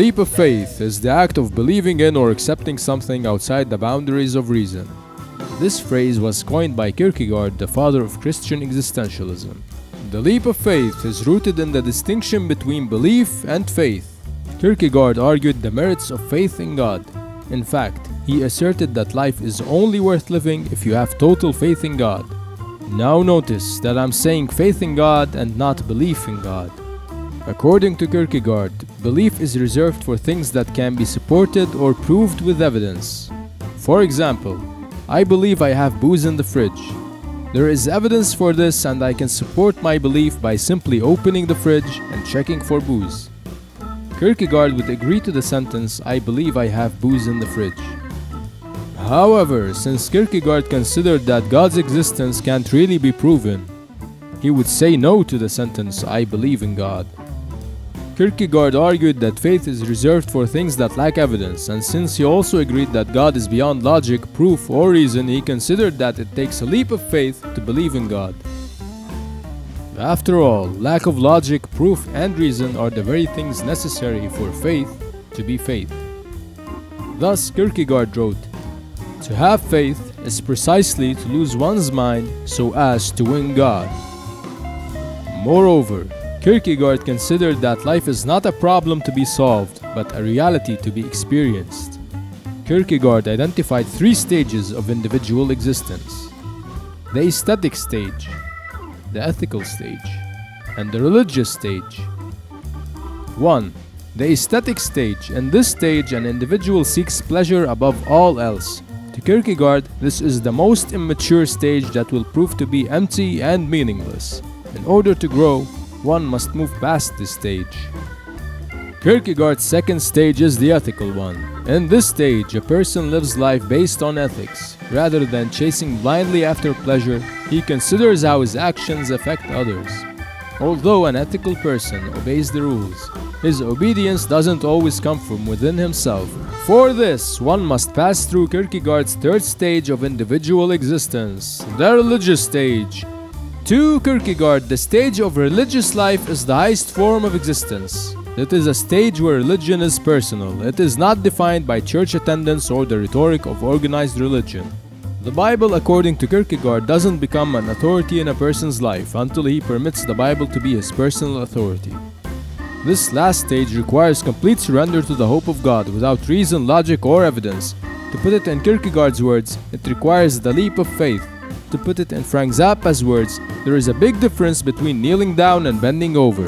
leap of faith is the act of believing in or accepting something outside the boundaries of reason. This phrase was coined by Kierkegaard, the father of Christian existentialism. The leap of faith is rooted in the distinction between belief and faith. Kierkegaard argued the merits of faith in God. In fact, he asserted that life is only worth living if you have total faith in God. Now notice that I'm saying faith in God and not belief in God. According to Kierkegaard, belief is reserved for things that can be supported or proved with evidence. For example, I believe I have booze in the fridge. There is evidence for this and I can support my belief by simply opening the fridge and checking for booze. Kierkegaard would agree to the sentence, I believe I have booze in the fridge. However, since Kierkegaard considered that God's existence can't really be proven, he would say no to the sentence, I believe in God. Kierkegaard argued that faith is reserved for things that lack evidence, and since he also agreed that God is beyond logic, proof, or reason, he considered that it takes a leap of faith to believe in God. After all, lack of logic, proof, and reason are the very things necessary for faith to be faith. Thus, Kierkegaard wrote, to have faith is precisely to lose one's mind so as to win God. Moreover, Kierkegaard considered that life is not a problem to be solved, but a reality to be experienced. Kierkegaard identified 3 stages of individual existence: the aesthetic stage, the ethical stage, and the religious stage. 1. The aesthetic stage. In this stage, an individual seeks pleasure above all else. To Kierkegaard, this is the most immature stage that will prove to be empty and meaningless. In order to grow, one must move past this stage. Kierkegaard's second stage is the ethical one. In this stage, a person lives life based on ethics. Rather than chasing blindly after pleasure, he considers how his actions affect others. Although an ethical person obeys the rules, his obedience doesn't always come from within himself. For this, one must pass through Kierkegaard's third stage of individual existence, the religious stage. To Kierkegaard, the stage of religious life is the highest form of existence. It is a stage where religion is personal. It is not defined by church attendance or the rhetoric of organized religion. The Bible, according to Kierkegaard, doesn't become an authority in a person's life until he permits the Bible to be his personal authority. This last stage requires complete surrender to the hope of God without reason, logic, or evidence. To put it in Kierkegaard's words, it requires the leap of faith. To put it in Frank Zappa's words, there is a big difference between kneeling down and bending over.